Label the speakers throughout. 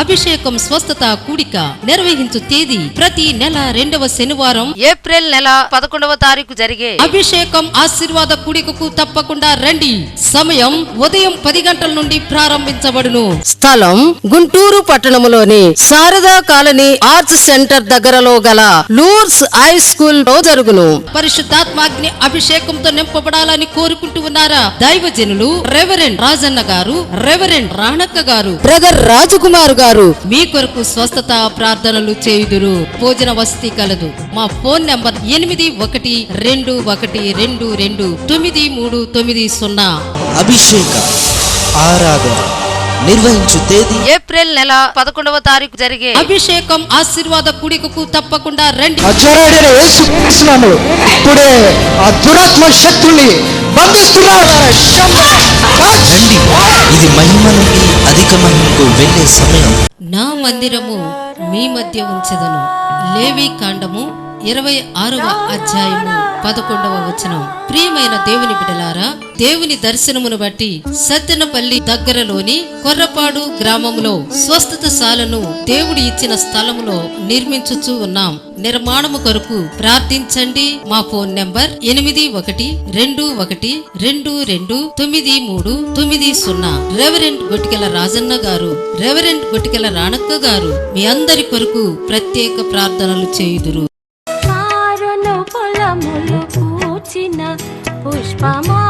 Speaker 1: అభిషేకం స్వస్థత కూడిక నిర్వహించు తేదీ ప్రతి నెల 2వ శనివారం
Speaker 2: ఏప్రిల్ నెల 11వ తారీఖు జరిగే
Speaker 1: అభిషేకం ఆశీర్వాద కూడికకు తప్పకుండా రండి. సమయం ఉదయం 10 గంటల నుండి ప్రారంభించబడును.
Speaker 3: స్థలం గుంటూరు పట్టణములోని శారదా కాలనీ ఆర్ట్స్ సెంటర్ దగ్గరలో గల లూర్స్ హై స్కూల్ లో జరుగును.
Speaker 1: పరిశుద్ధాత్మాగ్ని అభిషేకంతో నింపబడాలని కోరుకుంటూ ఉన్నారా? దైవజనులు రెవరెండ్ రాజన్న గారు, రెవరెండ్ రాణక్క గారు,
Speaker 3: బ్రదర్ రాజకుమార్ గారు
Speaker 1: మీ కొరకు స్వస్థత ప్రార్థనలు చేయుదురు. భోజన వసతి కలదు. మా ఫోన్ నంబర్ 8121229390.
Speaker 4: అభిషేక ఆరాధన నిర్వహించు తేదీ
Speaker 2: ఏప్రిల్ నెల 11వ తారీఖు జరిగే
Speaker 1: అభిషేకం ఆశీర్వాద కూడికకు తప్పకుండా రండి.
Speaker 5: నజరేయుడైన యేసుక్రీస్తు నామములో ఇప్పుడే ఆ దురాత్మ శక్తుల్ని బంధిస్తున్నాను.
Speaker 4: రండి, ఇది మహిమ నుండి అధిక మహిమకు వెళ్ళే సమయం.
Speaker 1: నా మందిరము మీ మధ్య ఉంచెదను. లేవి కాండము 26వ అధ్యాయము 11వ వచనం. ప్రియమైన దేవుని బిడ్డలారా, దేవుని దర్శనమును బట్టి సత్తెనపల్లి దగ్గరలోని కొర్రపాడు గ్రామములో స్వస్థతశాలను దేవుడు ఇచ్చిన స్థలములో నిర్మించుచూ ఉన్నాం. నిర్మాణము కొరకు ప్రార్థించండి. మా ఫోన్ నంబర్ 8121229390. రెవరెండ్ గొటికెల రాజన్న గారు, రెవరెండ్ గొటికెల రాణక్క గారు మీ అందరి కొరకు ప్రత్యేక ప్రార్థనలు చేయుదురు.
Speaker 6: పుష్పమా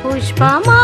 Speaker 6: పుష్పమా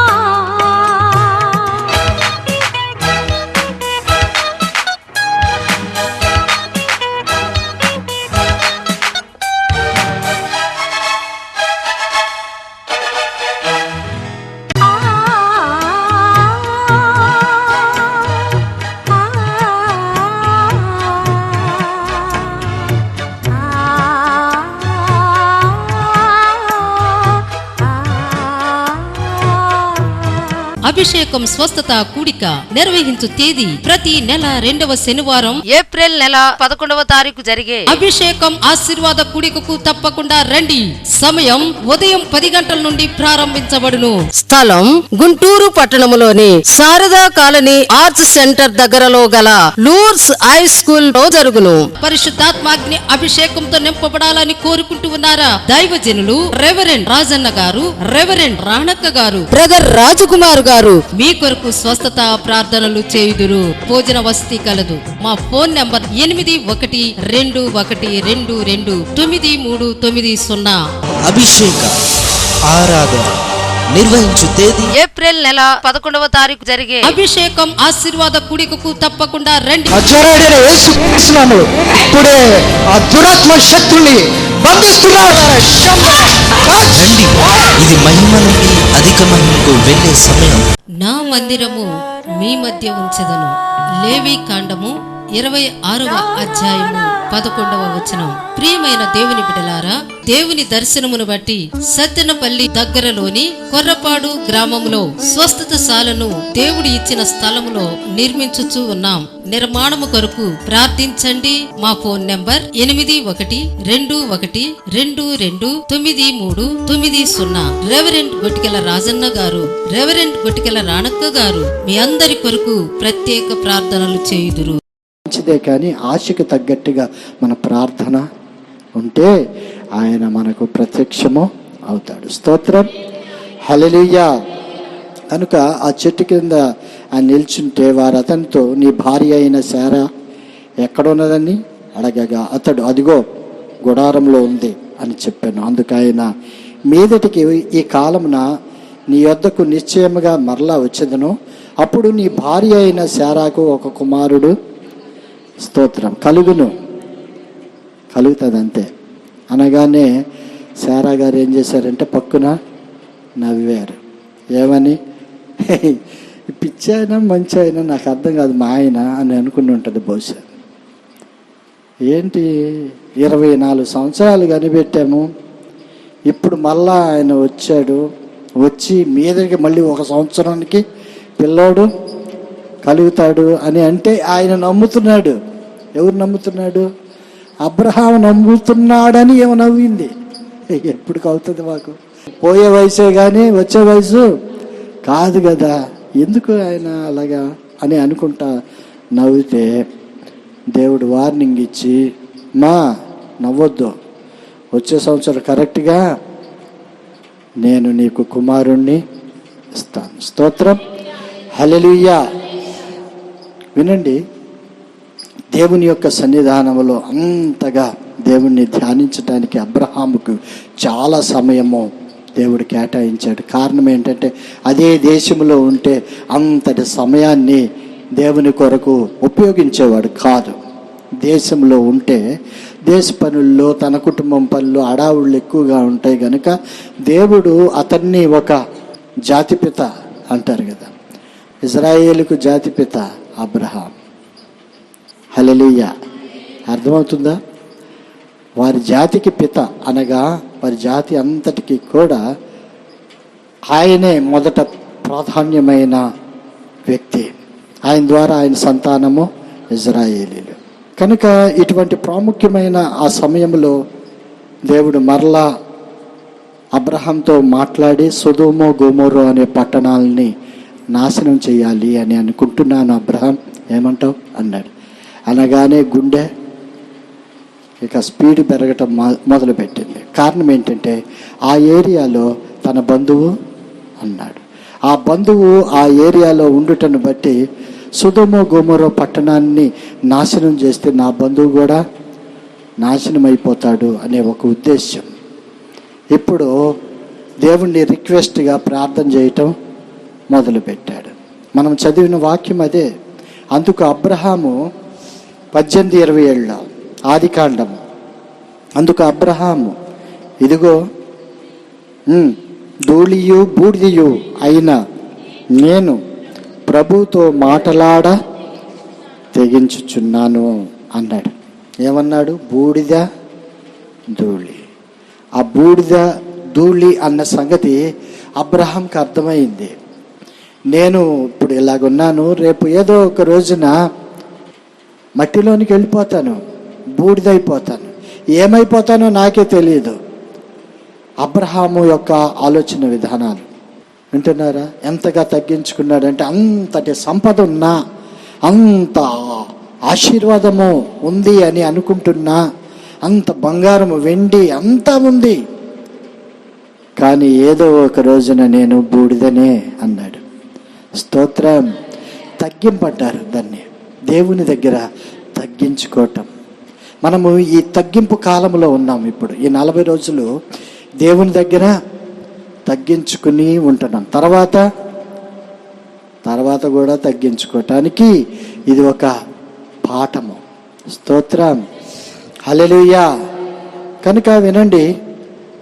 Speaker 1: అభిషేకం స్వస్థత కూడిక నిర్వహించు తేదీ ప్రతి నెల 2వ శనివారం
Speaker 2: ఏప్రిల్ నెల 11వ తారీఖు జరిగే
Speaker 1: అభిషేకం ఆశీర్వాద కూడికకు తప్పకుండా రండి. సమయం ఉదయం 10 గంటల నుండి ప్రారంభించబడును.
Speaker 3: స్థలం గుంటూరు పట్టణములోని శారదా కాలనీ ఆర్ట్స్ సెంటర్ దగ్గరలో గల లూర్స్ హై స్కూల్ లో జరుగును.
Speaker 1: పరిశుద్ధాత్మాగ్ని అభిషేకంతో నింపబడాలని కోరుకుంటూ ఉన్నారా? దైవజనులు రెవరెండ్ రాజన్న గారు, రెవరెండ్ రాణక్క గారు,
Speaker 3: బ్రదర్ రాజకుమార్ గారు
Speaker 1: మీ కొరకు స్వస్థత ప్రార్థనలు చేయుదురు. భోజన వసతి కలదు. మా ఫోన్ నంబర్ 8121229390.
Speaker 4: అభిషేక ఆరాధన నిర్వహించు తేదీ
Speaker 2: ఏప్రిల్ నెల 11వ తారీఖు జరిగే
Speaker 1: అభిషేకం ఆశీర్వాద కూడికకు తప్పకుండా రండి.
Speaker 5: నజరేయుడైన యేసుక్రీస్తు నామములో ఇప్పుడే ఆ దురాత్మ శక్తుల్ని బంధిస్తున్నాను.
Speaker 4: రండి, ఇది మహిమ నుండి అధిక మహిమకు వెళ్ళే సమయం.
Speaker 1: నా మందిరము మీ మధ్య ఉంచెదను. లేవి కాండము 26వ అధ్యాయము 11వ వచనం. ప్రియమైన దేవుని బిడ్డలారా, దేవుని దర్శనమును బట్టి సత్తెనపల్లి దగ్గరలోని కొర్రపాడు గ్రామములో స్వస్థతశాలను దేవుడు ఇచ్చిన స్థలములో నిర్మించుచూ ఉన్నాం. నిర్మాణము కొరకు ప్రార్థించండి. మా ఫోన్ నంబర్ 8121229390. రెవరెండ్ గొటికెల రాజన్న గారు, రెవరెండ్ గొటికెల రాణక్క గారు మీ అందరి కొరకు ప్రత్యేక ప్రార్థనలు చేయుదురు.
Speaker 5: మంచిదే, కానీ ఆశకు తగ్గట్టుగా మన ప్రార్థన ఉంటే ఆయన మనకు ప్రత్యక్షము అవుతాడు. స్తోత్రం, హల్లెలూయా. కనుక ఆ చెట్టు కింద ఆయన నిల్చుంటే వారు అతనితో, నీ భార్య అయిన శారా ఎక్కడున్నదని అడగగా అతడు, అదిగో గుడారంలో ఉంది అని చెప్పాను. అందుకు ఆయన, మీదటికి ఈ కాలమున నీ యొద్దకు నిశ్చయముగా మరలా వచ్చేదను. అప్పుడు నీ భార్య అయిన శారాకు ఒక కుమారుడు, స్తోత్రం, కలుగుతుంది అంతే అనగానే శారా గారు ఏం చేశారంటే పక్కున నవ్వారు. ఏమని? ఈ పిచ్చి అయినా మంచి అయినా నాకు అర్థం కాదు మా ఆయన అని అనుకుని ఉంటుంది బహుశా. ఏంటి 24 సంవత్సరాలు కనిపెట్టాము, ఇప్పుడు మళ్ళా ఆయన వచ్చి మీ దగ్గరికి మళ్ళీ 1 సంవత్సరానికి పిల్లోడు కలుగుతాడు అని అంటే ఆయన నమ్ముతున్నాడు. ఎవరు నమ్ముతున్నాడు? అబ్రహాం నమ్ముతున్నాడని ఏమో నవ్వింది. ఎప్పుడు అవుతుంది మాకు? పోయే వయసే కానీ వచ్చే వయసు కాదు కదా, ఎందుకు ఆయన అలాగా అని అనుకుంటా నవ్వితే దేవుడు వార్నింగ్ ఇచ్చి, మా నవ్వొద్దు, వచ్చే సంవత్సరం కరెక్ట్గా నేను నీకు కుమారుణ్ణి ఇస్తాను. స్తోత్రం, హల్లెలూయా. వినండి, దేవుని యొక్క సన్నిధానంలో అంతగా దేవుణ్ణి ధ్యానించడానికి అబ్రహాముకు చాలా సమయము దేవుడు కేటాయించాడు. కారణం ఏంటంటే అదే దేశంలో ఉంటే అంతటి సమయాన్ని దేవుని కొరకు ఉపయోగించేవాడు కాదు. దేశంలో ఉంటే దేశ పనుల్లో, తన కుటుంబం పనులు, అడావుళ్ళు ఎక్కువగా ఉంటాయి కనుక దేవుడు అతన్ని ఒక జాతిపిత అంటారు కదా, ఇజ్రాయేలుకు జాతిపిత అబ్రహాం. హల్లెలూయా. అర్థమవుతుందా? వారి జాతికి పిత అనగా వారి జాతి అంతటికి కూడా ఆయనే మొదట ప్రాధాన్యమైన వ్యక్తి. ఆయన ద్వారా ఆయన సంతానము ఇజ్రాయేలీలు. కనుక ఇటువంటి ప్రాముఖ్యమైన ఆ సమయంలో దేవుడు మరలా అబ్రహాంతో మాట్లాడి సొదొమ గొమొర్రా అనే పట్టణాలని నాశనం చేయాలి అని అనుకుంటున్నాను అబ్రహాం, ఏమంటావు అన్నాడు. అనగానే గుండె ఇక స్పీడ్ పెరగటం మొదలుపెట్టింది. కారణం ఏంటంటే ఆ ఏరియాలో తన బంధువు అన్నాడు. ఆ బంధువు ఆ ఏరియాలో ఉండుటను బట్టి సొదొమ గొమొర్రా పట్టణాన్ని నాశనం చేస్తే నా బంధువు కూడా నాశనం అయిపోతాడు అనే ఒక ఉద్దేశం. ఇప్పుడు దేవుణ్ణి రిక్వెస్ట్గా ప్రార్థన చేయటం మొదలుపెట్టాడు. మనం చదివిన వాక్యం అదే. అందుకు అబ్రహాము 18:27 ఆదికాండము. అందుకు అబ్రహాము, ఇదిగో ధూళియు బూడిదయు అయిన నేను ప్రభుతో మాటలాడ తెగించుచున్నాను అన్నాడు. ఏమన్నాడు? బూడిద ధూళి. ఆ బూడిద ధూళి అన్న సంగతి అబ్రహాంకి అర్థమైంది. నేను ఇప్పుడు ఇలాగున్నాను, రేపు ఏదో ఒక రోజున మట్టిలోనికి వెళ్ళిపోతాను, బూడిదైపోతాను, ఏమైపోతానో నాకే తెలియదు. అబ్రహాము యొక్క ఆలోచన విధానాలు వింటున్నారా? ఎంతగా తగ్గించుకున్నాడంటే అంతటి సంపద ఉన్నా, అంత ఆశీర్వాదము ఉంది అని అనుకుంటున్నా, అంత బంగారము వెండి అంతా ఉంది, కానీ ఏదో ఒక రోజున నేను బూడిదనే అన్నాడు. స్తోత్రం. తగ్గింపడ్డారు దాన్ని, దేవుని దగ్గర తగ్గించుకోవటం. మనము ఈ తగ్గింపు కాలంలో ఉన్నాం. ఇప్పుడు ఈ 40 రోజులు దేవుని దగ్గర తగ్గించుకుని ఉంటున్నాం. తర్వాత కూడా తగ్గించుకోవటానికి ఇది ఒక పాఠము. స్తోత్రం, హల్లెలూయా. కనుక వినండి,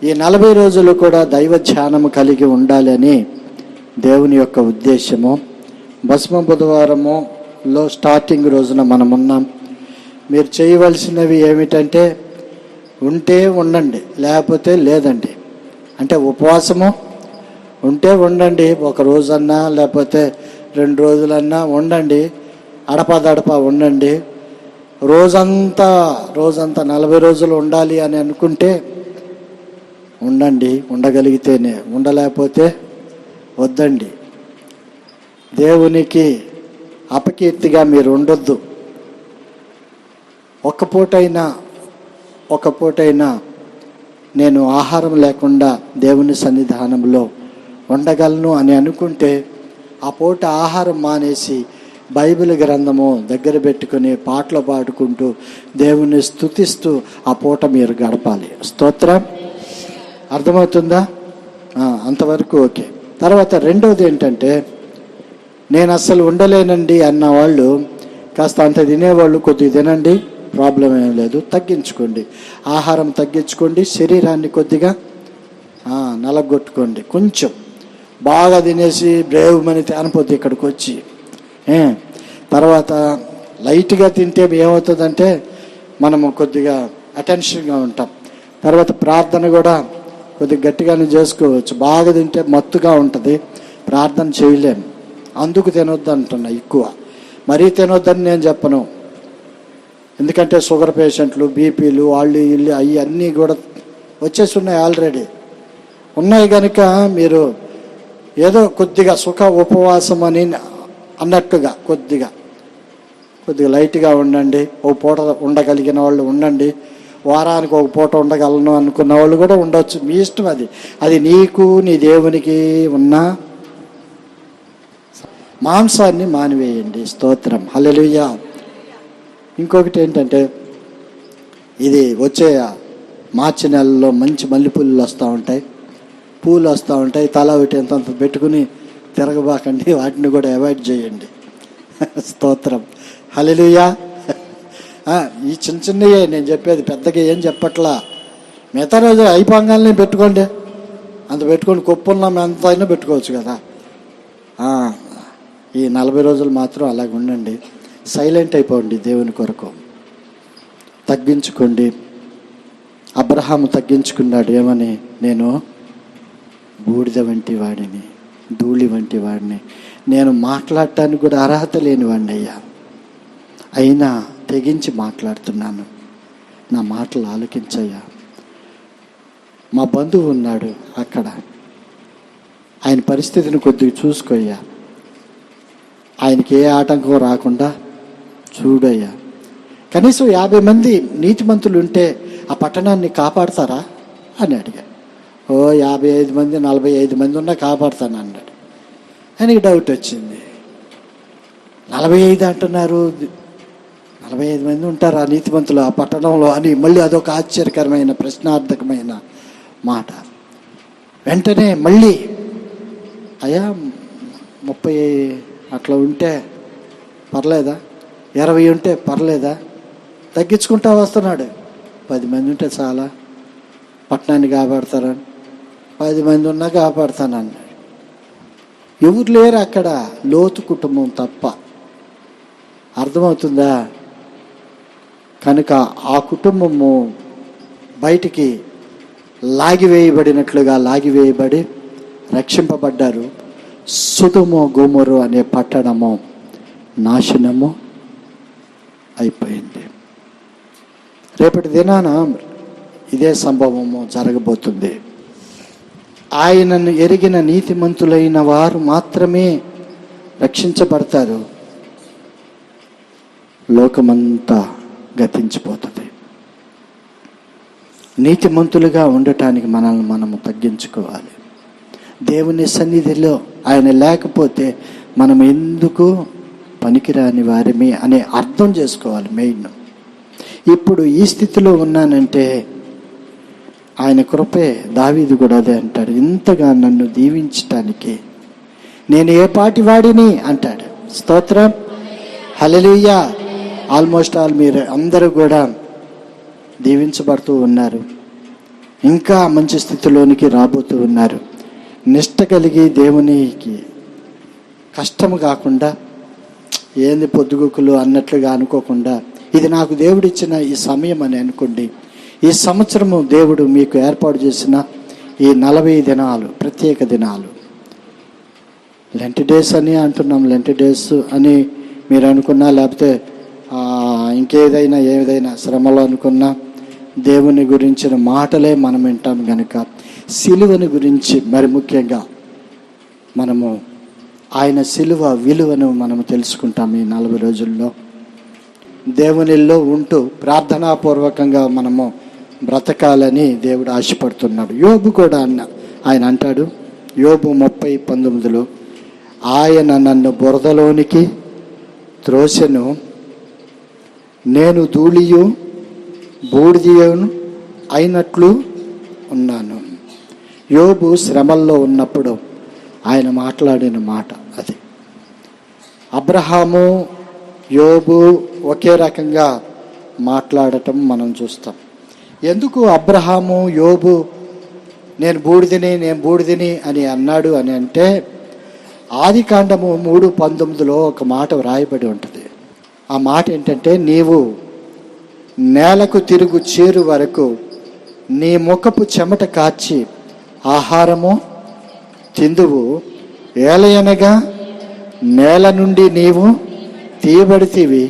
Speaker 5: ఈ 40 రోజులు కూడా దైవ ధ్యానము కలిగి ఉండాలి అని దేవుని యొక్క ఉద్దేశము. భస్మ బుధవారములో స్టార్టింగ్ రోజున మనం ఉన్నాం. మీరు చేయవలసినవి ఏమిటంటే ఉంటే ఉండండి, లేకపోతే లేదండి. అంటే ఉపవాసము ఉంటే ఉండండి, ఒక రోజన్నా లేకపోతే 2 రోజులన్నా ఉండండి, అడపాదడపా ఉండండి. రోజంతా 40 రోజులు ఉండాలి అని అనుకుంటే ఉండండి, ఉండగలిగితేనే. ఉండలేకపోతే వద్దండి. దేవునికి అపకీర్తిగా మీరు ఉండొద్దు. ఒక పూటైనా నేను ఆహారం లేకుండా దేవుని సన్నిధానంలో ఉండగలను అని అనుకుంటే ఆ పూట ఆహారం మానేసి బైబిల్ గ్రంథము దగ్గర పెట్టుకుని పాటలు పాడుకుంటూ దేవుని స్తుతిస్తూ ఆ పూట మీరు గడపాలి. స్తోత్రం. అర్థమవుతుందా? అంతవరకు ఓకే. తర్వాత రెండవది ఏంటంటే, నేను అస్సలు ఉండలేనండి అన్న వాళ్ళు కాస్త అంత తినేవాళ్ళు కొద్దిగా తినండి, ప్రాబ్లం ఏం లేదు. తగ్గించుకోండి, ఆహారం తగ్గించుకోండి, శరీరాన్ని కొద్దిగా నలగొట్టుకోండి. కొంచెం బాగా తినేసి బ్రేవుమని తేనపోద్ది ఇక్కడికి వచ్చి. తర్వాత లైట్గా తింటే ఏమవుతుందంటే మనము కొద్దిగా అటెన్షన్గా ఉంటాం. తర్వాత ప్రార్థన కూడా కొద్దిగా గట్టిగానే చేసుకోవచ్చు. బాగా తింటే మత్తుగా ఉంటుంది, ప్రార్థన చేయలేము. అందుకు తినొద్దు అంటున్నా. ఎక్కువ మరీ తినొద్దని నేను చెప్పను, ఎందుకంటే షుగర్ పేషెంట్లు, బీపీలు, వాళ్ళు ఇల్లు అవి అన్నీ కూడా వచ్చేసి ఉన్నాయి, ఆల్రెడీ ఉన్నాయి. కనుక మీరు ఏదో కొద్దిగా సుఖ ఉపవాసం అని అన్నట్టుగా కొద్దిగా లైట్గా ఉండండి. ఓ పూట ఉండగలిగిన వాళ్ళు ఉండండి, వారానికి ఒక పూట ఉండగలను అనుకున్న వాళ్ళు కూడా ఉండవచ్చు, మీ ఇష్టం. అది నీకు నీ దేవునికి ఉన్న మాంసాన్ని మానివేయండి. స్తోత్రం, హల్లెలూయా. ఇంకొకటి ఏంటంటే, ఇది వచ్చే మార్చి నెలలో మంచి మల్లెపూలు వస్తూ ఉంటాయి, పూలు వస్తూ ఉంటాయి. తల ఒకటి ఎంత పెట్టుకుని తిరగబాకండి, వాటిని కూడా అవాయిడ్ చేయండి. స్తోత్రం, హల్లెలూయా. ఈ చిన్న చిన్నయే నేను చెప్పేది, పెద్దగా ఏం చెప్పట్లా. మిగతా రోజు అయిపోగానే పెట్టుకోండి, అంత పెట్టుకొని కొప్పున్నాం ఎంత అయినా పెట్టుకోవచ్చు కదా. ఈ 40 రోజులు మాత్రం అలాగ ఉండండి, సైలెంట్ అయిపోండి, దేవుని కొరకు తగ్గించుకోండి. అబ్రహాము తగ్గించుకున్నాడు, ఏమని? నేను బూడిద వంటి వాడిని, ధూళి వంటి వాడిని, నేను మాట్లాడటానికి కూడా అర్హత లేని వాడిని అయ్యా, అయినా తెగించి మాట్లాడుతున్నాను, నా మాటలు ఆలకించయ్యా. మా బంధువు ఉన్నాడు అక్కడ, ఆయన పరిస్థితిని కొద్దిగా చూసుకోయ్యా, ఆయనకి ఏ ఆటంకం రాకుండా చూడయ్యా. కనీసం 50 మంది నీతిమంతులు ఉంటే ఆ పట్టణాన్ని కాపాడతారా అని అడిగా. 55 మంది 45 మంది ఉన్నా కాపాడుతాను అన్నాడు. ఆయనకి డౌట్ వచ్చింది, 45 అంటున్నారు, 45 మంది ఉంటారు ఆ నీతిమంతులు ఆ పట్టణంలో అని. మళ్ళీ అదొక ఆశ్చర్యకరమైన ప్రశ్నార్థకమైన మాట. వెంటనే మళ్ళీ, అయ్యా 30 అట్లా ఉంటే పర్లేదా, 20 ఉంటే పర్లేదా, తగ్గించుకుంటా వస్తున్నాడు. 10 మంది ఉంటే చాలా, పట్టణాన్ని కాపాడతారని. 10 మంది ఉన్నా కాపాడుతానన్నాడు. ఎవరు లేరు అక్కడ, లోతు కుటుంబం తప్ప. అర్థమవుతుందా? కనుక ఆ కుటుంబము బయటికి లాగివేయబడి రక్షింపబడ్డారు. సొదొమ గొమొర్రా అనే పట్టణము నాశనము అయిపోయింది. రేపటి దినాన ఇదే సంభవము జరగబోతుంది. ఆయనను ఎరిగిన నీతిమంతులైన వారు మాత్రమే రక్షించబడతారు, లోకమంతా గతించిపోతుంది. నీతిమంతులుగా ఉండటానికి మనల్ని మనము తగ్గించుకోవాలి. దేవుని సన్నిధిలో ఆయన లేకపోతే మనం ఎందుకు పనికిరాని వారిమి అనే అర్థం చేసుకోవాలి. మెయిన్ ఇప్పుడు ఈ స్థితిలో ఉన్నానంటే ఆయన కృపే. దావీదు కూడా అదే అంటాడు, ఇంతగా నన్ను దీవించటానికి నేను ఏ పాటి వాడిని అంటాడు. స్తోత్రం, హల్లెలూయా. ఆల్మోస్ట్ ఆల్ మీరు అందరూ కూడా దీవించబడుతూ ఉన్నారు, ఇంకా మంచి స్థితిలోనికి రాబోతూ ఉన్నారు. నిష్ట కలిగి దేవునికి కష్టము కాకుండా, ఏంది పొద్దుగుకులు అన్నట్లుగా అనుకోకుండా, ఇది నాకు దేవుడిచ్చిన ఈ సమయం అని అనుకోండి. ఈ సంవత్సరము దేవుడు మీకు ఏర్పాటు చేసిన ఈ 40 దినాలు ప్రత్యేక దినాలు, లెంట్ డేస్ అని అంటున్నాం. లెంట్ డేస్ అని మీరు అనుకున్నా, లేకపోతే ఏదైనా శ్రమలో అనుకున్నా, దేవుని గురించిన మాటలే మనం వింటాం. కనుక సిలువని గురించి మరి ముఖ్యంగా మనము ఆయన సిలువ విలువను మనము తెలుసుకుంటాం. ఈ 40 రోజుల్లో దేవునిలో ఉంటూ ప్రార్థనాపూర్వకంగా మనము బ్రతకాలని దేవుడు ఆశపడుతున్నాడు. యోబు కూడా ఆయన అంటాడు, యోబు 30:19, ఆయన నన్ను బురదలోనికి త్రోసెను, నేను ధూళియు బూడిదను అయినట్లు ఉన్నాను. యోబు శ్రమల్లో ఉన్నప్పుడు ఆయన మాట్లాడిన మాట అది. అబ్రహాము యోబు ఒకే రకంగా మాట్లాడటం మనం చూస్తాం. ఎందుకు అబ్రహాము యోబు నేను బూడిదని అని అన్నాడు అని అంటే ఆదికాండము 3:19 ఒక మాట వ్రాయబడి ఉంటుంది. ఆ మాట ఏంటంటే, నీవు నేలకు తిరుగు చేరు వరకు నీ ముఖపు చెమట కార్చి ఆహారము తిందువు, ఏలయనగా నేల నుండి నీవు తీయబడితివి,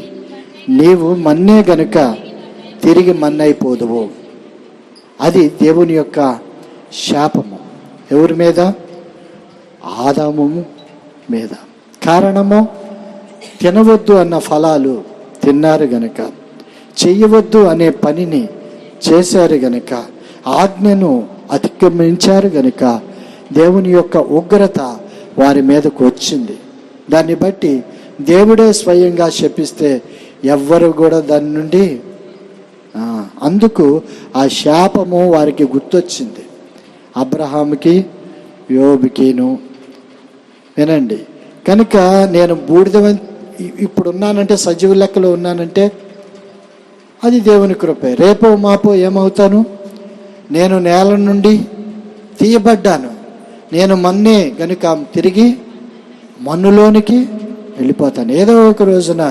Speaker 5: నీవు మన్నే గనుక తిరిగి మన్నైపోదువు. అది దేవుని యొక్క శాపము. ఎవరి మీద? ఆదాము మీద. కారణము, తినవద్దు అన్న ఫలాలు తిన్నారు గనుక, చెయ్యవద్దు అనే పనిని చేశారు గనుక, ఆజ్ఞను అతిక్రమించారు గనుక దేవుని యొక్క ఉగ్రత వారి మీదకు వచ్చింది. దాన్ని బట్టి దేవుడే స్వయంగా శపిస్తే ఎవ్వరు కూడా దాని నుండి అందుకు ఆ శాపము వారికి గుర్తొచ్చింది. అబ్రహాముకి, యోబుకిను. వినండి, కనుక నేను బూడిద ఇప్పుడు ఉన్నానంటే, సజీవ లెక్కలో ఉన్నానంటే అది దేవుని కృపే. రేపో మాపో ఏమవుతాను? నేను నేల నుండి తీయబడ్డాను, నేను మన్నే గనుక తిరిగి మన్నులోనికి వెళ్ళిపోతాను. ఏదో ఒక రోజున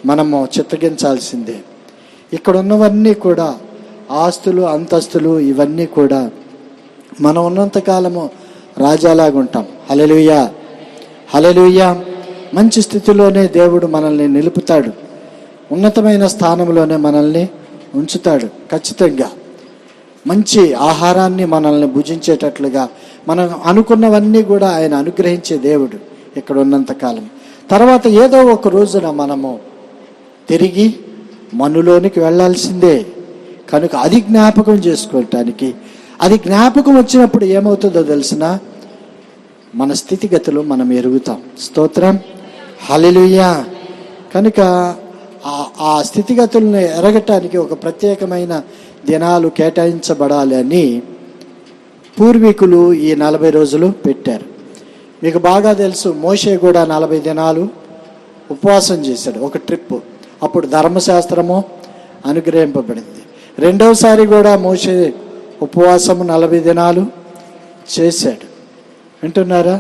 Speaker 5: మనము చిత్తగించాల్సిందే. ఇక్కడ ఉన్నవన్నీ కూడా ఆస్తులు, అంతస్తులు, ఇవన్నీ కూడా మనం ఉన్నంతకాలము రాజాలాగా ఉంటాం. హల్లెలూయా, హల్లెలూయా. మంచి స్థితిలోనే దేవుడు మనల్ని నిలుపుతాడు, ఉన్నతమైన స్థానంలోనే మనల్ని ఉంచుతాడు. ఖచ్చితంగా మంచి ఆహారాన్ని మనల్ని భుజించేటట్లుగా మనం అనుకున్నవన్నీ కూడా ఆయన అనుగ్రహించే దేవుడు ఇక్కడ ఉన్నంతకాలం. తర్వాత ఏదో ఒక రోజున మనము తిరిగి మన్నులోనికి వెళ్ళాల్సిందే. కనుక అది జ్ఞాపకం చేసుకోవటానికి, అది జ్ఞాపకం వచ్చినప్పుడు ఏమవుతుందో తెలిసిన మన స్థితిగతులు మనం ఎరుగుతాం. స్తోత్రం, హల్లెలూయా. కనుక ఆ స్థితిగతులను ఎరగటానికి ఒక ప్రత్యేకమైన దినాలు కేటాయించబడాలి అని పూర్వీకులు ఈ 40 రోజులు పెట్టారు. మీకు బాగా తెలుసు, మోషే కూడా 40 దినాలు ఉపవాసం చేశాడు, ఒక ట్రిప్. అప్పుడు ధర్మశాస్త్రము అనుగ్రహింపబడింది. రెండవసారి కూడా మోషే ఉపవాసము 40 దినాలు చేశాడు. వింటున్నారా?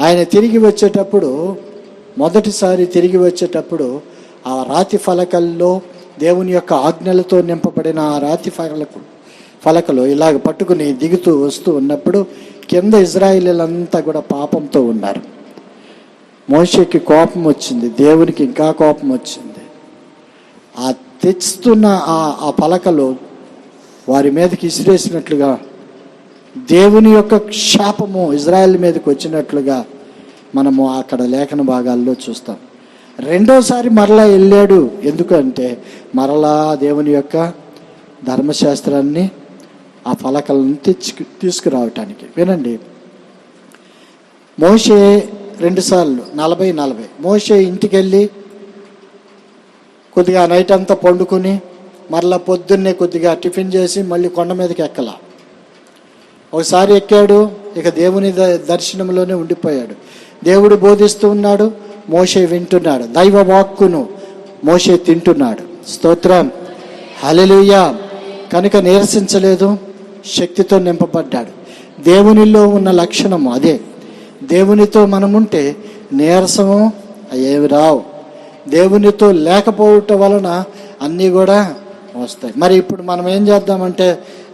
Speaker 5: ఆయన తిరిగి వచ్చేటప్పుడు, మొదటిసారి తిరిగి వచ్చేటప్పుడు ఆ రాతి ఫలకల్లో దేవుని యొక్క ఆజ్ఞలతో నింపబడిన ఆ రాతి ఫలకలు ఇలాగ పట్టుకుని దిగుతూ వస్తూ ఉన్నప్పుడు కింద ఇజ్రాయేలీలంతా కూడా పాపంతో ఉన్నారు. మోషేకి కోపం వచ్చింది, దేవునికి ఇంకా కోపం వచ్చింది. ఆ తెచ్చుతున్న ఆ పలకలు వారి మీదకి ఇసిరేసినట్లుగా, దేవుని యొక్క శాపము ఇజ్రాయెల్ మీదకి వచ్చినట్లుగా మనము అక్కడ లేఖన భాగాల్లో చూస్తాం. రెండోసారి మరలా వెళ్ళాడు. ఎందుకంటే మరలా దేవుని యొక్క ధర్మశాస్త్రాన్ని, ఆ ఫలకలను తీసుకురావటానికి. వినండి, మోషే 2 సార్లు 40 మోషే ఇంటికి వెళ్ళి కొద్దిగా నైట్ అంతా పండుకుని మరలా పొద్దున్నే కొద్దిగా టిఫిన్ చేసి మళ్ళీ కొండ మీదకి ఎక్కల. ఒకసారి ఎక్కాడు, ఇక దేవుని దర్శనంలోనే ఉండిపోయాడు. దేవుడు బోధిస్తూ ఉన్నాడు, మోషే వింటున్నాడు. దైవ వాక్కును మోషే తింటున్నాడు. స్తోత్రం, హల్లెలూయా. కనుక నీరసించలేదు, శక్తితో నింపబడ్డాడు. దేవునిలో ఉన్న లక్షణము అదే. దేవునితో మనముంటే నీరసము ఏమి రావు. దేవునితో లేకపోవటం వలన అన్నీ కూడా వస్తాయి. మరి ఇప్పుడు మనం ఏం చేద్దామంటే,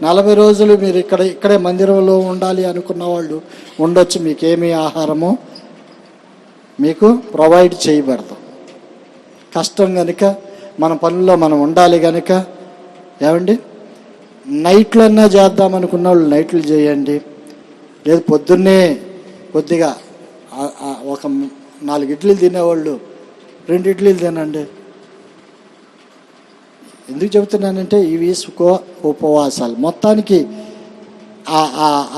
Speaker 5: 40 రోజులు మీరు ఇక్కడే మందిరంలో ఉండాలి అనుకున్న వాళ్ళు ఉండొచ్చు. మీకేమీ ఆహారము మీకు ప్రొవైడ్ చేయబడదు. కష్టం కనుక, మన పనుల్లో మనం ఉండాలి కనుక, ఏమండి, నైట్లన్నా చేద్దాం అనుకున్న వాళ్ళు నైట్లు చేయండి. లేదు పొద్దున్నే కొద్దిగా ఒక 4 ఇడ్లీలు తినేవాళ్ళు 2 ఇడ్లీలు తినండి. ఎందుకు చెబుతున్నానంటే, ఇవి ఉపవాసాలు. మొత్తానికి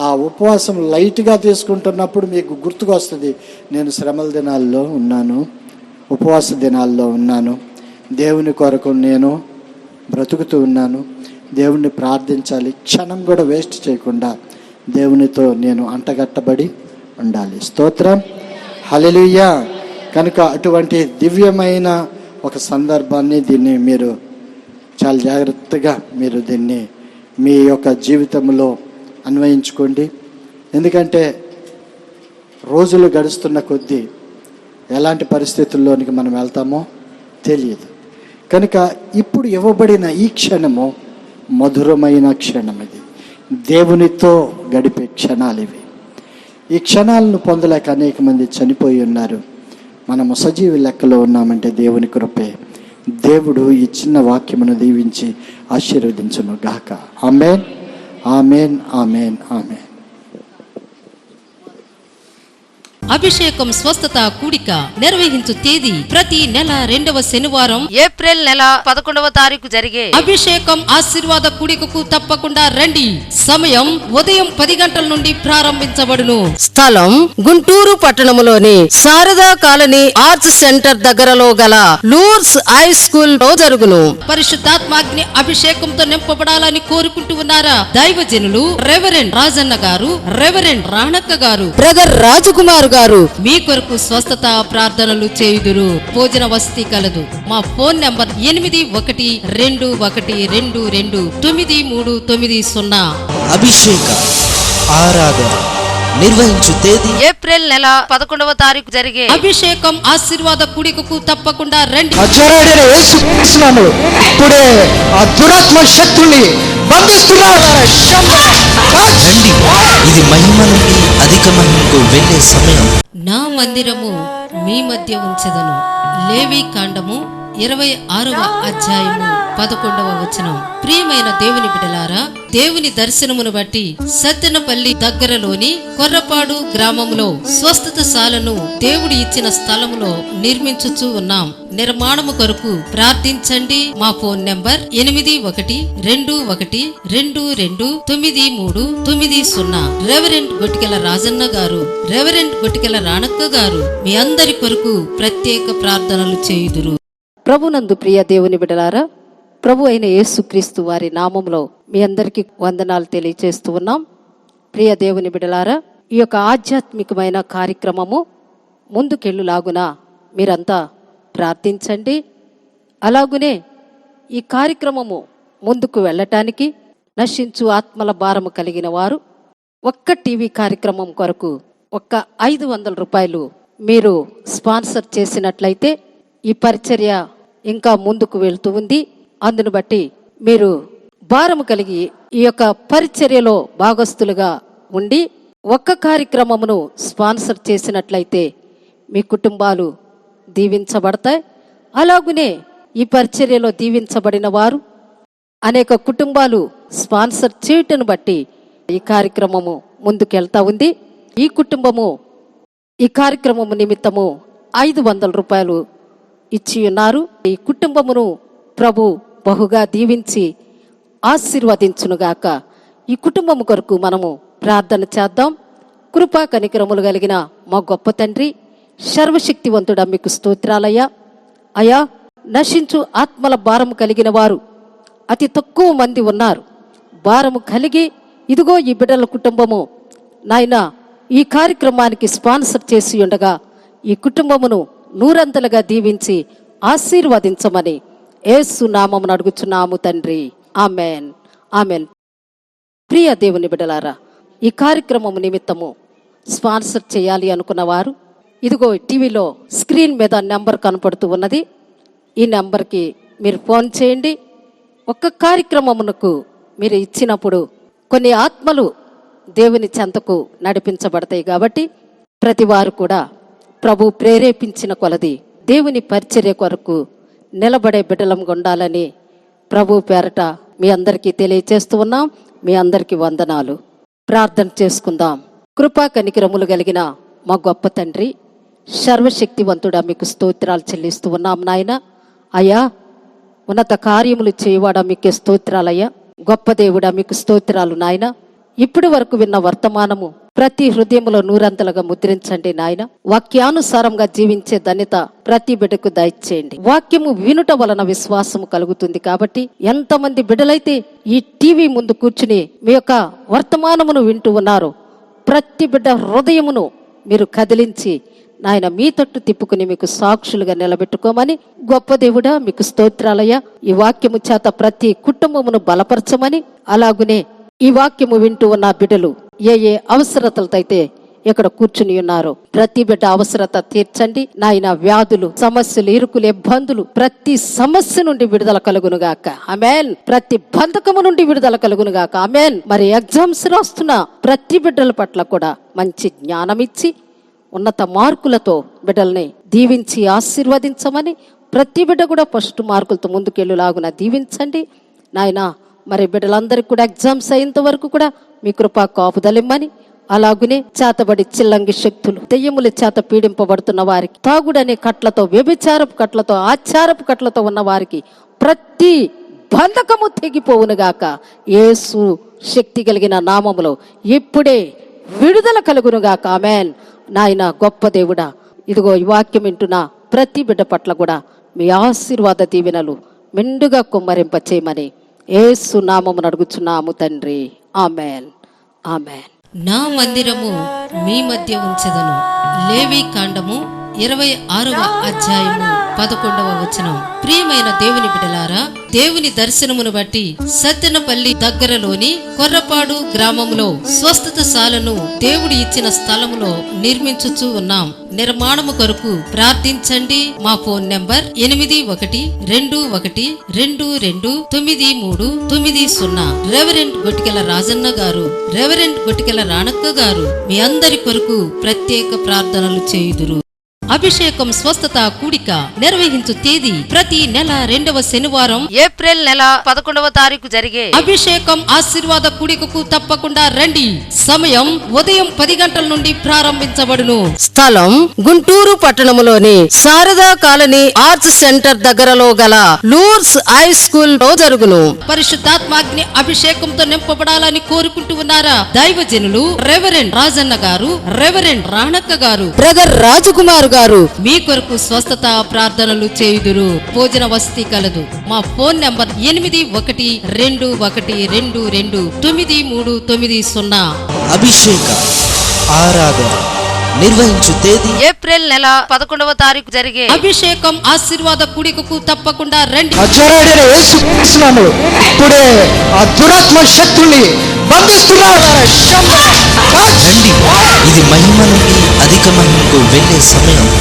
Speaker 5: ఆ ఉపవాసం లైట్గా తీసుకుంటున్నప్పుడు మీకు గుర్తుకు వస్తుంది, నేను శ్రమల దినాల్లో ఉన్నాను, ఉపవాస దినాల్లో ఉన్నాను, దేవుని కొరకు నేను బ్రతుకుతూ ఉన్నాను, దేవుణ్ణి ప్రార్థించాలి, క్షణం కూడా వేస్ట్ చేయకుండా దేవునితో నేను అంటగట్టబడి ఉండాలి. స్తోత్రం, హల్లెలూయా. కనుక అటువంటి దివ్యమైన ఒక సందర్భాన్ని, దీన్ని మీరు చాలా జాగ్రత్తగా మీరు దీన్ని మీ యొక్క జీవితంలో అన్వయించుకోండి. ఎందుకంటే రోజులు గడుస్తున్న కొద్దీ ఎలాంటి పరిస్థితుల్లోనికి మనం వెళ్తామో తెలియదు. కనుక ఇప్పుడు ఇవ్వబడిన ఈ క్షణము మధురమైన క్షణం. ఇది దేవునితో గడిపే క్షణాలు ఇవి. ఈ క్షణాలను పొందలేక అనేక మంది చనిపోయి ఉన్నారు. మనము సజీవ లెక్కలో ఉన్నామంటే దేవుని కృపే. దేవుడు ఈ చిన్న వాక్యమును దీవించి ఆశీర్వదించును గాక. ఆమేన్, ఆమేన్, ఆమేన్, ఆమేన్.
Speaker 1: అభిషేకం స్వస్థత కూడిక నిర్వహించు తేదీ ప్రతి నెల 2వ శనివారం
Speaker 2: ఏప్రిల్ నెల 11వ తారీఖు జరిగే
Speaker 1: అభిషేకం ఆశీర్వాద కూడికకు తప్పకుండా రండి. సమయం ఉదయం 10 గంటల నుండి ప్రారంభించబడును.
Speaker 3: స్థలం గుంటూరు పట్టణములోని శారదా కాలనీ ఆర్ట్స్ సెంటర్ దగ్గరలో గల లూర్స్ హై స్కూల్ లో జరుగును.
Speaker 1: పరిశుద్ధాత్మాగ్ని అభిషేకంతో నింపబడాలని కోరుకుంటూ ఉన్నారా? దైవజనులు రెవరెండ్ రాజన్న గారు, రెవరెండ్ రాణక్క గారు,
Speaker 3: బ్రదర్ రాజకుమార్ గారు
Speaker 1: మీ కొరకు స్వస్థత ప్రార్థనలు చేయుదురు. భోజన వసతి కలదు. మా ఫోన్ నంబర్ 8112229390.
Speaker 4: అభిషేక ఆరాధన నిర్వహించు తేదీ
Speaker 2: ఏప్రిల్ నెల 11వ తారీఖు జరిగే
Speaker 1: అభిషేకం ఆశీర్వాద కూడికకు తప్పకుండా రండి.
Speaker 5: నజరేయుడైన యేసుక్రీస్తు నామములో ఇప్పుడే ఆ దురాత్మ శక్తుల్ని బంధిస్తున్నాను.
Speaker 4: రండి, ఇది మహిమ నుండి అధిక మహిమకు వెళ్ళే సమయం.
Speaker 1: నా మందిరము మీ మధ్య ఉంచెదను. లేవి కాండము 26వ అధ్యాయము 11వ వచనం. ప్రియమైన దేవుని బిడ్డలారా, దేవుని దర్శనమును బట్టి సత్తెనపల్లి దగ్గరలోని కొర్రపాడు గ్రామములో స్వస్థతశాలను దేవుడు ఇచ్చిన స్థలములో నిర్మించుచూ ఉన్నాం. నిర్మాణము కొరకు ప్రార్థించండి. మా ఫోన్ నంబర్ 8121229390. రెవరెండ్ గొట్టికెల రాజన్న గారు, రెవరెండ్ గొట్టికెల రాణక్క గారు మీ అందరి కొరకు ప్రత్యేక ప్రార్థనలు చేయుదురు.
Speaker 3: ప్రభునందు ప్రియ దేవుని బిడ్డలారా, ప్రభు అయిన యేసుక్రీస్తు వారి నామంలో మీ అందరికీ వందనాలు తెలియజేస్తూ ఉన్నాం. ప్రియ దేవుని బిడ్డలారా, ఈ యొక్క ఆధ్యాత్మికమైన కార్యక్రమము ముందుకెళ్ళులాగున మీరంతా ప్రార్థించండి. అలాగునే ఈ కార్యక్రమము ముందుకు వెళ్ళటానికి నశించు ఆత్మల భారము కలిగిన వారు ఒక్క టీవీ కార్యక్రమం కొరకు ఒక్క 500 రూపాయలు మీరు స్పాన్సర్ చేసినట్లయితే ఈ పరిచర్య ఇంకా ముందుకు వెళ్తూ ఉంది. అందును బట్టి మీరు భారము కలిగి ఈ యొక్క పరిచర్యలో భాగస్తులుగా ఉండి ఒక్క కార్యక్రమమును స్పాన్సర్ చేసినట్లయితే మీ కుటుంబాలు దీవించబడతాయి. అలాగునే ఈ పరిచర్యలో దీవించబడిన వారు అనేక కుటుంబాలు స్పాన్సర్ చేయటను బట్టి ఈ కార్యక్రమము ముందుకెళ్తా ఉంది. ఈ కుటుంబము ఈ కార్యక్రమము నిమిత్తము 500 రూపాయలు ఇచ్చి ఉన్నారు. ఈ కుటుంబమును ప్రభు బహుగా దీవించి ఆశీర్వదించునుగాక. ఈ కుటుంబము కొరకు మనము ప్రార్థన చేద్దాం. కృపా కనికరములు కలిగిన మా గొప్ప తండ్రి, సర్వశక్తివంతుడా మీకు స్తోత్రాలయ్యా. అయా, నశించు ఆత్మల భారము కలిగిన వారు అతి తక్కువ మంది ఉన్నారు. భారము కలిగి ఇదిగో ఈ బిడ్డల కుటుంబము నాయన ఈ కార్యక్రమానికి స్పాన్సర్ చేసి ఉండగా ఈ కుటుంబమును నూరంతలుగా దీవించి ఆశీర్వదించమని యేసు నామమున అడుగుచున్నాము తండ్రి. Amen, amen. ప్రియ దేవుని బిడ్డలారా, ఈ కార్యక్రమము నిమిత్తము స్పాన్సర్ చేయాలి అనుకున్న వారు ఇదిగో టీవీలో స్క్రీన్ మీద నెంబర్ కనపడుతూ ఉన్నది. ఈ నెంబర్కి మీరు ఫోన్ చేయండి. ఒక్క కార్యక్రమమునకు మీరు ఇచ్చినప్పుడు కొన్ని ఆత్మలు దేవుని చెంతకు నడిపించబడతాయి. కాబట్టి ప్రతి వారు కూడా ప్రభు ప్రేరేపించిన కొలది దేవుని పరిచర్య కొరకు నిలబడే బిడ్డలంగా ఉండాలని ప్రభు పేరట మీ అందరికీ తెలియచేస్తూ ఉన్నాం. మీ అందరికీ వందనాలు. ప్రార్థన చేసుకుందాం. కృపా కనికరములు కలిగిన మా గొప్ప తండ్రి, సర్వశక్తివంతుడా మీకు స్తోత్రాలు చెల్లిస్తూ ఉన్నాం నాయన. అయ్యా, ఉన్నత కార్యములు చేయవాడా మీకే స్తోత్రాలయ్యా. గొప్ప దేవుడా మీకు స్తోత్రాలు నాయన. ఇప్పటి వరకు విన్న వర్తమానము ప్రతి హృదయములో నూరంతలుగా ముద్రించండి నాయన. వాక్యానుసారంగా జీవించే ధన్యత ప్రతి బిడ్డకు దయచేయండి. వాక్యము వినుట వలన విశ్వాసము కలుగుతుంది. కాబట్టి ఎంతమంది బిడ్డలైతే ఈ టీవీ ముందు కూర్చుని మీ యొక్క వర్తమానమును వింటూ ఉన్నారో ప్రతి బిడ్డ హృదయమును మీరు కదిలించి నాయన మీ తట్టు తిప్పుకుని మీకు సాక్షులుగా నిలబెట్టుకోమని గొప్ప దేవుడా మీకు స్తోత్రాలయ్యా. ఈ వాక్యము చేత ప్రతి కుటుంబమును బలపరచమని, అలాగునే ఈ వాక్యము వింటూ ఉన్న బిడ్డలు ఏ అవసరతలతో అయితే ఇక్కడ కూర్చుని ఉన్నారు, ప్రతి బిడ్డ అవసరత తీర్చండి నాయన. వ్యాధులు, సమస్యలు, ఇరుకులు, ఇబ్బందులు, ప్రతి సమస్య నుండి విడుదల కలుగునుగాక ఆమేన్. ప్రతి బంధకము నుండి విడుదల కలుగునుగాక ఆమేన్. మరి ఎగ్జామ్స్ రాస్తున్న ప్రతి బిడ్డల పట్ల కూడా మంచి జ్ఞానం ఇచ్చి ఉన్నత మార్కులతో బిడ్డల్ని దీవించి ఆశీర్వదించమని, ప్రతి బిడ్డ కూడా ఫస్ట్ మార్కులతో ముందుకెళ్ళులాగున దీవించండి నాయన. మరి బిడ్డలందరికీ కూడా ఎగ్జామ్స్ అయ్యేంత వరకు కూడా మీ కృపా కాపుదలిమ్మని, అలాగునే చేతబడి చిల్లంగి శక్తులు, దెయ్యముల చేత పీడింపబడుతున్న వారికి, తాగుడనే కట్లతో, వ్యభిచారపు కట్లతో, ఆచారపు కట్లతో ఉన్న వారికి ప్రతి బంధకము తెగిపోవునుగాక యేసు శక్తి కలిగిన నామములో ఇప్పుడే విడుదల కలుగునుగాక ఆమేన్. నాయన గొప్ప దేవుడా, ఇదిగో ఈ వాక్యం వింటున్న ప్రతి బిడ్డ పట్ల కూడా మీ ఆశీర్వాద దీవెనలు మెండుగా కుమ్మరింప చేయమని యేసు నామమున అడుగుచున్నాము తండ్రి ఆమేన్ ఆమేన్.
Speaker 1: నా మందిరము మీ మధ్య ఉంచెదను. లేవి కాండము 26వ అధ్యాయము 11వ వచనం. ప్రియమైన దేవుని బిడ్డలారా, దేవుని దర్శనమును బట్టి సత్తెనపల్లి దగ్గరలోని కొర్రపాడు గ్రామములో స్వస్థతశాలను దేవుడు ఇచ్చిన స్థలములో నిర్మించుచూ ఉన్నాం. నిర్మాణము కొరకు ప్రార్థించండి. మా ఫోన్ నెంబర్ 8121229390. రెవరెండ్ గొటికెల రాజన్న గారు, రెవరెండ్ గొటికెల రాణక్క గారు మీ అందరి కొరకు ప్రత్యేక ప్రార్థనలు చేయుదురు. అభిషేకం స్వస్థత కూడిక నిర్వహించు తేదీ ప్రతి నెల 2వ శనివారం
Speaker 2: ఏప్రిల్ నెల 11వ తారీఖు జరిగే
Speaker 1: అభిషేకం ఆశీర్వాద కూడికకు తప్పకుండా రండి. సమయం ఉదయం 10 గంటల నుండి ప్రారంభించబడును.
Speaker 3: స్థలం గుంటూరు పట్టణములోని శారదా కాలనీ ఆర్ట్స్ సెంటర్ దగ్గరలో గల లూర్స్ హై స్కూల్ లో జరుగును.
Speaker 1: పరిశుద్ధాత్మాగ్ని అభిషేకంతో నింపబడాలని కోరుకుంటూ ఉన్నారా? దైవజనులు రెవరెండ్ రాజన్న గారు, రెవరెండ్ రాణక్క గారు,
Speaker 3: బ్రదర్ రాజకుమార్ గారు
Speaker 1: మీ కొరకు స్వస్థత ప్రార్థనలు చేయుదురు. భోజన వసతి కలదు. మా ఫోన్ నంబర్ 8121229390.
Speaker 4: అభిషేక ఆరాధన నిర్వహించు తేదీ
Speaker 2: ఏప్రిల్ నెల 11వ తారీఖు జరిగే
Speaker 1: అభిషేకం ఆశీర్వాద కూడికకు తప్పకుండా రండి.
Speaker 5: నజరేయుడైన యేసుక్రీస్తు నామములో ఇప్పుడే ఆ దురాత్మ శక్తుల్ని బంధిస్తున్నాను.
Speaker 4: రండి, ఇది మహిమ నుండి అధిక మహిమకు వెళ్ళే సమయం.